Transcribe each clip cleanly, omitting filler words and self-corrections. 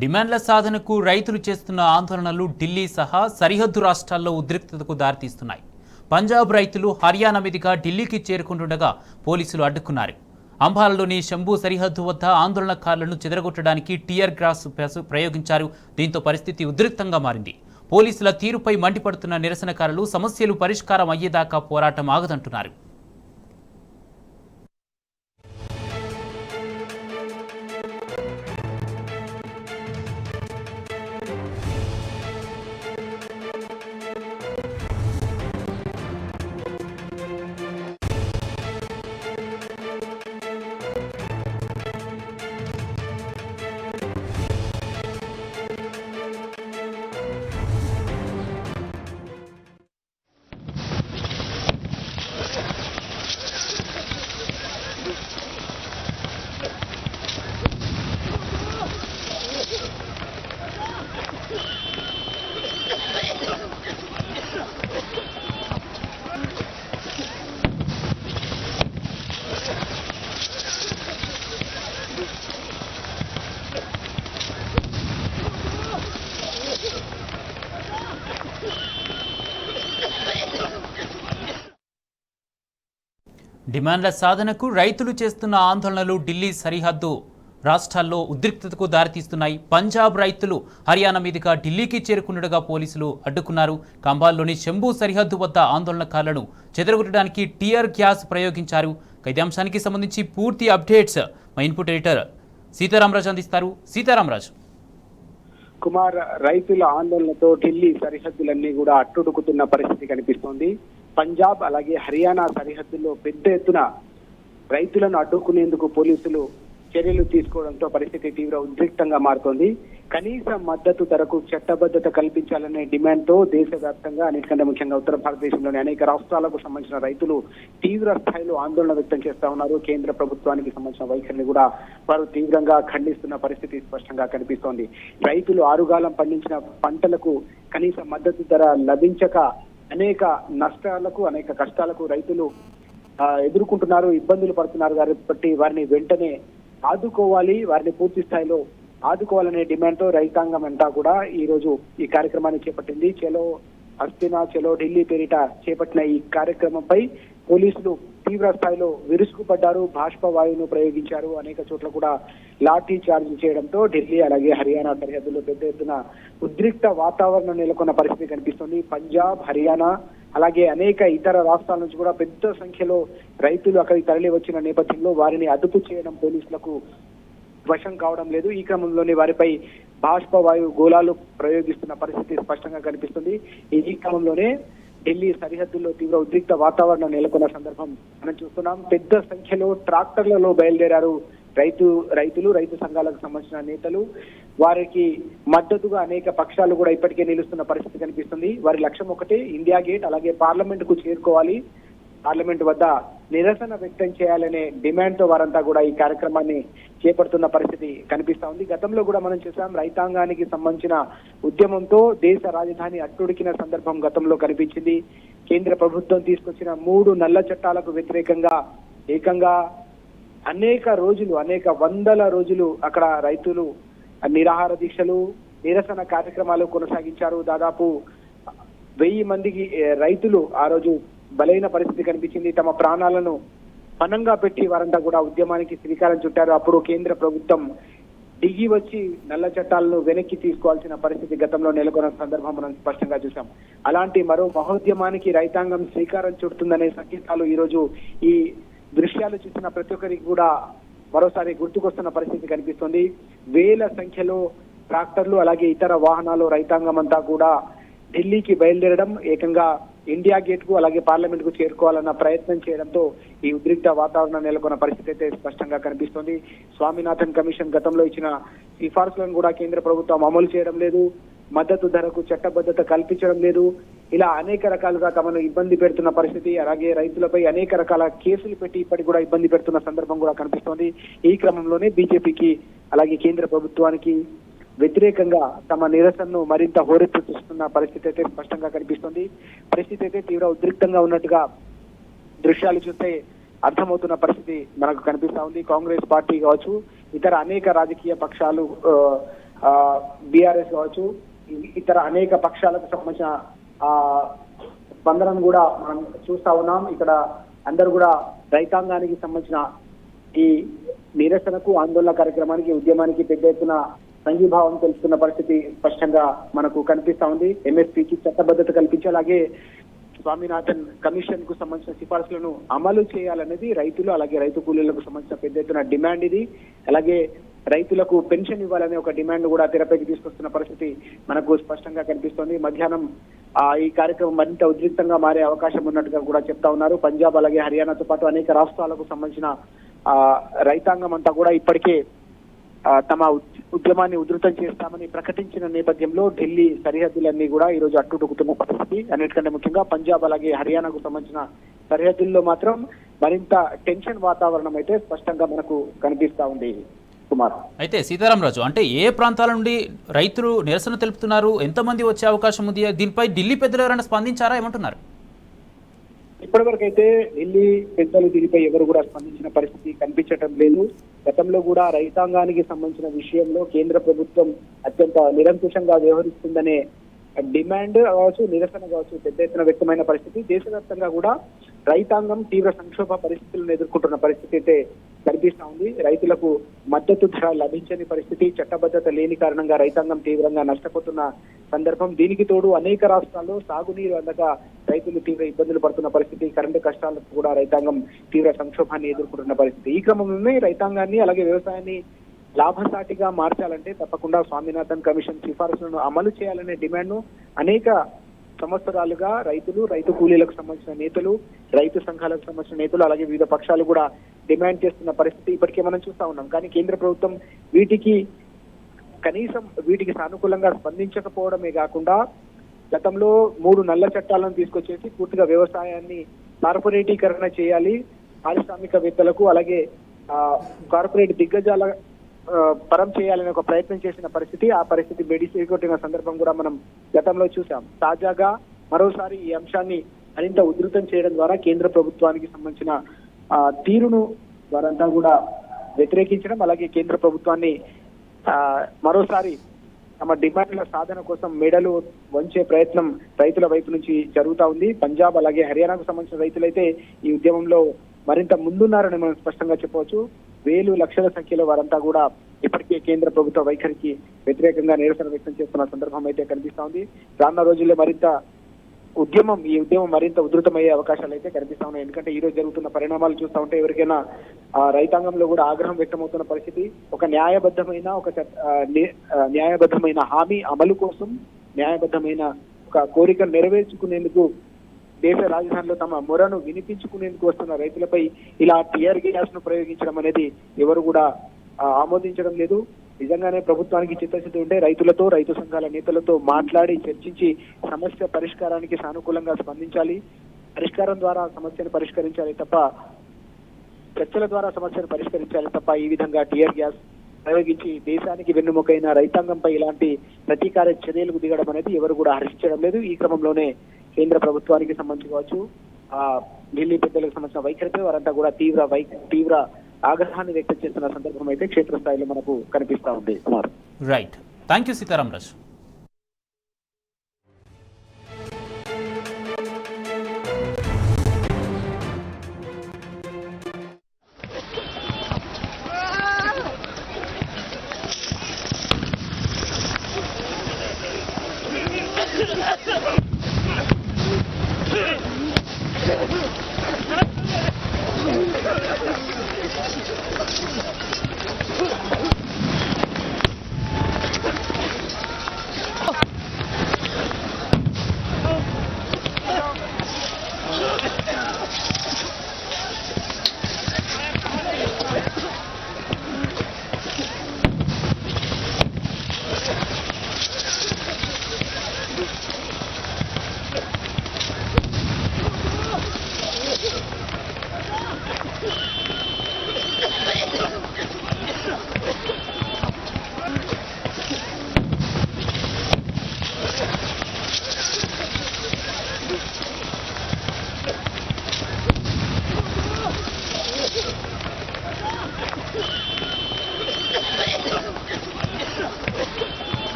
డిమాండ్ల సాధనకు రైతులు చేస్తున్న ఆందోళనలు ఢిల్లీ సహా సరిహద్దు రాష్ట్రాల్లో ఉద్రిక్తతకు దారితీస్తున్నాయి. పంజాబ్ రైతులు హర్యానా మీదుగా ఢిల్లీకి చేరుకుంటుండగా పోలీసులు అడ్డుకున్నారు. అంబాలాలోని శంభూ సరిహద్దు వద్ద ఆందోళనకారులను చెదరగొట్టడానికి టియర్ గ్యాస్ ప్రయోగించారు. దీంతో పరిస్థితి ఉద్రిక్తంగా మారింది. పోలీసుల తీరుపై మండిపడుతున్న నిరసనకారులు సమస్యలు పరిష్కారం అయ్యేదాకా పోరాటం ఆగదంటున్నారు. డిమాండ్ల సాధనకు రైతులు చేస్తున్న ఆందోళనలు ఢిల్లీ సరిహద్దు రాష్ట్రాల్లో ఉద్రిక్తతకు దారితీస్తున్నాయి. పంజాబ్ రైతులు హర్యానా మీదుగా ఢిల్లీకి చేరుకుండగా పోలీసులు అడ్డుకున్నారు. కంబాల్లోని శంభూ సరిహద్దు వద్ద ఆందోళనకారులను చెదరగొట్టడానికి టియర్ గ్యాస్ ప్రయోగించారు. ఇదే అంశానికి సంబంధించి పూర్తి అప్డేట్స్ మా ఇన్పుట్ ఎడిటర్ సీతారామరాజు అందిస్తారు. సీతారామరాజు. కుమార్, రైతుల ఆందోళనతో ఢిల్లీ సరిహద్దులన్నీ కూడా అట్టుడుకుతున్న పరిస్థితి కనిపిస్తోంది. పంజాబ్ అలాగే హర్యానా సరిహద్దుల్లో పెద్ద ఎత్తున రైతులను అడ్డుకునేందుకు పోలీసులు చర్యలు తీసుకోవడంతో పరిస్థితి తీవ్ర ఉద్రిక్తంగా మారుతోంది. కనీస మద్దతు ధరకు చట్టబద్ధత కల్పించాలనే డిమాండ్ తో దేశవ్యాప్తంగా అన్నిటికంటే ముఖ్యంగా ఉత్తర భారతదేశంలోని అనేక రాష్ట్రాలకు సంబంధించిన రైతులు తీవ్ర స్థాయిలో ఆందోళన వ్యక్తం చేస్తా ఉన్నారు. కేంద్ర ప్రభుత్వానికి సంబంధించిన వైఖరిని కూడా వారు తీవ్రంగా ఖండిస్తున్న పరిస్థితి స్పష్టంగా కనిపిస్తోంది. రైతులు ఆరుగాలం పండించిన పంటలకు కనీస మద్దతు ధర లభించక అనేక నష్టాలకు అనేక కష్టాలకు రైతులు ఎదుర్కొంటున్నారు, ఇబ్బందులు పడుతున్నారు. కాబట్టి వారిని వెంటనే ఆదుకోవాలి, వారిని పూర్తి స్థాయిలో ఆదుకోవాలనే డిమాండ్ తో రైతాంగం అంతా కూడా ఈ రోజు ఈ కార్యక్రమాన్ని చేపట్టింది. చలో హస్తినా చలో ఢిల్లీ పేరిట చేపట్టిన ఈ కార్యక్రమంపై పోలీసులు తీవ్ర స్థాయిలో విరుచుకుపడ్డారు, బాష్ప వాయువును ప్రయోగించారు. అనేక చోట్ల కూడా లాఠీ చార్జ్ చేయడంతో ఢిల్లీ అలాగే హర్యానా సరిహద్దులో పెద్ద ఎత్తున ఉద్రిక్త వాతావరణం నెలకొన్న పరిస్థితి కనిపిస్తుంది. పంజాబ్, హర్యానా అలాగే అనేక ఇతర రాష్ట్రాల నుంచి కూడా పెద్ద సంఖ్యలో రైతులు అక్కడికి తరలి వచ్చిన నేపథ్యంలో వారిని అదుపు చేయడం పోలీసులకు వశం కావడం లేదు. ఈ క్రమంలోనే వారిపై బాష్పవాయు గోళాలు ప్రయోగిస్తున్న పరిస్థితి స్పష్టంగా కనిపిస్తుంది. ఈ క్రమంలోనే ఢిల్లీ సరిహద్దుల్లో తీవ్ర ఉద్రిక్త వాతావరణం నెలకొన్న సందర్భం మనం చూస్తున్నాం. పెద్ద సంఖ్యలో ట్రాక్టర్లలో బయలుదేరారు రైతు సంఘాలకు సంబంధించిన నేతలు. వారికి మద్దతుగా అనేక పక్షాలు కూడా ఇప్పటికే నిలుస్తున్న పరిస్థితి కనిపిస్తుంది. వారి లక్ష్యం ఒకటే, ఇండియా గేట్ అలాగే పార్లమెంట్ కు చేరుకోవాలి, పార్లమెంట్ వద్ద నిరసన వ్యక్తం చేయాలనే డిమాండ్ తో వారంతా కూడా ఈ కార్యక్రమాన్ని చేపడుతున్న పరిస్థితి కనిపిస్తా ఉంది. గతంలో కూడా మనం చూసాం, రైతాంగానికి సంబంధించిన ఉద్యమంతో దేశ రాజధాని అట్టుడికిన సందర్భం గతంలో కనిపించింది. కేంద్ర ప్రభుత్వం తీసుకొచ్చిన 3 నల్ల చట్టాలకు వ్యతిరేకంగా ఏకంగా అనేక వందల రోజులు అక్కడ రైతులు నిరాహార దీక్షలు, నిరసన కార్యక్రమాలు కొనసాగించారు. దాదాపు 1000 మందికి రైతులు ఆ రోజు బలైన పరిస్థితి కనిపించింది. తమ ప్రాణాలను పణంగా పెట్టి వారంతా కూడా ఉద్యమానికి శ్రీకారం చుట్టారు. అప్పుడు కేంద్ర ప్రభుత్వం దిగి వచ్చి నల్ల చట్టాలను వెనక్కి తీసుకోవాల్సిన పరిస్థితి గతంలో నెలకొన్న సందర్భం మనం స్పష్టంగా చూసాం. అలాంటి మరో మహోద్యమానికి రైతాంగం శ్రీకారం చుడుతుందనే సంకేతాలు ఈ రోజు ఈ దృశ్యాలు చూసిన ప్రతి ఒక్కరికి కూడా మరోసారి గుర్తుకొస్తున్న పరిస్థితి కనిపిస్తుంది. వేల సంఖ్యలో ట్రాక్టర్లు అలాగే ఇతర వాహనాలు రైతాంగం అంతా కూడా ఢిల్లీకి బయలుదేరడం, ఏకంగా ఇండియా గేట్ కు అలాగే పార్లమెంట్ కు చేరుకోవాలన్న ప్రయత్నం చేయడంతో ఈ ఉద్రిక్త వాతావరణం నెలకొన్న పరిస్థితి అయితే స్పష్టంగా కనిపిస్తోంది. స్వామినాథన్ కమిషన్ గతంలో ఇచ్చిన సిఫార్సులను కూడా కేంద్ర ప్రభుత్వం అమలు చేయడం లేదు, మద్దతు ధరకు చట్టబద్ధత కల్పించడం లేదు. ఇలా అనేక రకాలుగా తమను ఇబ్బంది పెడుతున్న పరిస్థితి, అలాగే రైతులపై అనేక రకాల కేసులు పెట్టి ఇప్పటికి కూడా ఇబ్బంది పెడుతున్న సందర్భం కూడా కనిపిస్తోంది. ఈ క్రమంలోనే బీజేపీకి అలాగే కేంద్ర ప్రభుత్వానికి వ్యతిరేకంగా తమ నిరసనను మరింత హోరెత్తిస్తున్న పరిస్థితి అయితే స్పష్టంగా కనిపిస్తుంది. పరిస్థితి అయితే తీవ్ర ఉద్రిక్తంగా ఉన్నట్టుగా దృశ్యాలు చూస్తే అర్థమవుతున్న పరిస్థితి మనకు కనిపిస్తా ఉంది. కాంగ్రెస్ పార్టీ కావచ్చు, ఇతర అనేక రాజకీయ పక్షాలు టిఆర్ఎస్ కావచ్చు, ఇతర అనేక పక్షాలకు సంబంధించిన స్పందనను కూడా మనం చూస్తా ఉన్నాం. ఇక్కడ అందరూ కూడా రైతాంగానికి సంబంధించిన ఈ నిరసనకు, ఆందోళన కార్యక్రమానికి, ఉద్యమానికి పెద్ద ఎత్తున సంఘీభావం తెలుస్తున్న పరిస్థితి స్పష్టంగా మనకు కనిపిస్తా ఉంది. ఎంఎస్పీకి చట్టబద్ధత కల్పించి అలాగే స్వామినాథన్ కమిషన్ కు సంబంధించిన సిఫార్సులను అమలు చేయాలనేది రైతులు అలాగే రైతు కూలీలకు సంబంధించిన పెద్ద ఎత్తున డిమాండ్ ఇది. అలాగే రైతులకు పెన్షన్ ఇవ్వాలనే ఒక డిమాండ్ కూడా తెరపైకి తీసుకొస్తున్న పరిస్థితి మనకు స్పష్టంగా కనిపిస్తోంది. మధ్యాహ్నం ఈ కార్యక్రమం మరింత ఉద్రిక్తంగా మారే అవకాశం ఉన్నట్టుగా కూడా చెప్తా ఉన్నారు. పంజాబ్ అలాగే హర్యానాతో పాటు అనేక రాష్ట్రాలకు సంబంధించిన రైతాంగం అంతా కూడా ఇప్పటికే తమ ఉద్యమాన్ని ఉధృతం చేస్తామని ప్రకటించిన నేపథ్యంలో ఢిల్లీ సరిహద్దులన్నీ కూడా ఈ రోజు అట్టుడుకుతున్న పరిస్థితి. అన్నిటికంటే ముఖ్యంగా పంజాబ్ అలాగే హర్యానాకు సంబంధించిన సరిహద్దుల్లో మాత్రం మరింత టెన్షన్ వాతావరణం అయితే స్పష్టంగా మనకు కనిపిస్తా ఉంది. కుమార్, అయితే సీతారామరాజు, అంటే ఏ ప్రాంతాల నుండి రైతులు నిరసన తెలుపుతున్నారు, ఎంతమంది వచ్చే అవకాశం ఉంది, దీనిపై ఢిల్లీ పెద్దలు ఎవరైనా స్పందించారా, ఏమంటున్నారు? ఇప్పటివరకు అయితే ఢిల్లీ పెద్దలు దీనిపై ఎవరు కూడా స్పందించిన పరిస్థితి కనిపించటం లేదు. గతంలో కూడా రైతాంగానికి సంబంధించిన విషయంలో కేంద్ర ప్రభుత్వం అత్యంత నిరంకుశంగా వ్యవహరిస్తుందనే డిమాండ్ కావచ్చు, నిరసన కావచ్చు పెద్ద ఎత్తున వ్యక్తమైన పరిస్థితి. దేశవ్యాప్తంగా కూడా రైతాంగం తీవ్ర సంక్షోభ పరిస్థితులను ఎదుర్కొంటున్న పరిస్థితి అయితే కనిపిస్తా ఉంది. రైతులకు మద్దతు ధర లభించని పరిస్థితి, చట్టబద్ధత లేని కారణంగా రైతాంగం తీవ్రంగా నష్టపోతున్న సందర్భం. దీనికి తోడు అనేక రాష్ట్రాల్లో సాగునీరు అందక రైతులు తీవ్ర ఇబ్బందులు పడుతున్న పరిస్థితి, కరెంటు కష్టాలకు కూడా రైతాంగం తీవ్ర సంక్షోభాన్ని ఎదుర్కొంటున్న పరిస్థితి. ఈ క్రమంలోనే రైతాంగాన్ని అలాగే వ్యవసాయాన్ని లాభసాటిగా మార్చాలంటే తప్పకుండా స్వామినాథన్ కమిషన్ సిఫార్సులను అమలు చేయాలనే డిమాండ్ ను అనేక సంవత్సరాలుగా రైతులు, రైతు కూలీలకు సంబంధించిన నేతలు, రైతు సంఘాలకు సంబంధించిన నేతలు అలాగే వివిధ పక్షాలు కూడా డిమాండ్ చేస్తున్న పరిస్థితి ఇప్పటికే మనం చూస్తా ఉన్నాం. కానీ కేంద్ర ప్రభుత్వం వీటికి సానుకూలంగా స్పందించకపోవడమే కాకుండా గతంలో 3 నల్ల చట్టాలను తీసుకొచ్చేసి పూర్తిగా వ్యవసాయాన్ని కార్పొరేటీకరణ చేయాలి, పారిశ్రామికవేత్తలకు అలాగే కార్పొరేట్ దిగ్గజాల పరం చేయాలనే ఒక ప్రయత్నం చేసిన పరిస్థితి, ఆ పరిస్థితి బెడిసికొట్టిన సందర్భం కూడా మనం గతంలో చూసాం. తాజాగా మరోసారి ఈ అంశాన్ని మరింత ఉధృతం చేయడం ద్వారా కేంద్ర ప్రభుత్వానికి సంబంధించిన తీరును వారంతా కూడా వ్యతిరేకించడం, అలాగే కేంద్ర ప్రభుత్వాన్ని మరోసారి తమ డిమాండ్ల సాధన కోసం మెడలు వంచే ప్రయత్నం రైతుల వైపు నుంచి జరుగుతా ఉంది. పంజాబ్ అలాగే హర్యానాకు సంబంధించిన రైతులైతే ఈ ఉద్యమంలో మరింత ముందున్నారని మనం స్పష్టంగా చెప్పవచ్చు. వేలు లక్షల సంఖ్యలో వారంతా కూడా ఇప్పటికే కేంద్ర ప్రభుత్వ వైఖరికి వ్యతిరేకంగా నిరసన వ్యక్తం చేస్తున్న సందర్భం అయితే కనిపిస్తా ఉంది. రానున్న రోజుల్లో ఈ ఉద్యమం మరింత ఉధృతమయ్యే అవకాశాలు అయితే కనిపిస్తా ఉన్నాయి. ఎందుకంటే ఈ రోజు జరుగుతున్న పరిణామాలు చూస్తా ఉంటే ఎవరికైనా రైతాంగంలో కూడా ఆగ్రహం వ్యక్తమవుతున్న పరిస్థితి. ఒక న్యాయబద్ధమైన హామీ అమలు కోసం, న్యాయబద్ధమైన ఒక కోరికను నెరవేర్చుకునేందుకు దేశ రాజధానిలో తమ మొరను వినిపించుకునేందుకు వస్తున్న రైతులపై ఇలా టియర్ గ్యాస్ ను ప్రయోగించడం అనేది ఎవరు కూడా ఆమోదించడం లేదు. నిజంగానే ప్రభుత్వానికి చిత్తశుద్ధి ఉంటే రైతులతో, రైతు సంఘాల నేతలతో మాట్లాడి చర్చించి సమస్య పరిష్కారానికి సానుకూలంగా స్పందించాలి. పరిష్కారం ద్వారా సమస్యను పరిష్కరించాలి తప్ప, చర్చల ద్వారా సమస్యను పరిష్కరించాలి తప్ప ఈ విధంగా టియర్ గ్యాస్ ప్రయోగించి దేశానికి వెన్నుముకైన రైతాంగంపై ఇలాంటి ప్రతీకార చర్యలకు దిగడం అనేది ఎవరు కూడా హర్షించడం లేదు. ఈ క్రమంలోనే కేంద్ర ప్రభుత్వానికి సంబంధించి కావచ్చు, ఢిల్లీ పెద్దలకు సంబంధించిన వైఖరిపై వారంతా కూడా తీవ్ర ఆగ్రహాన్ని వ్యక్తం చేస్తున్న సందర్భం అయితే క్షేత్రస్థాయిలో మనకు కనిపిస్తా ఉంది. Kumar, right, thank you Sitaramaraju.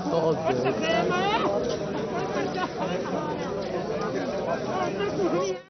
Okay.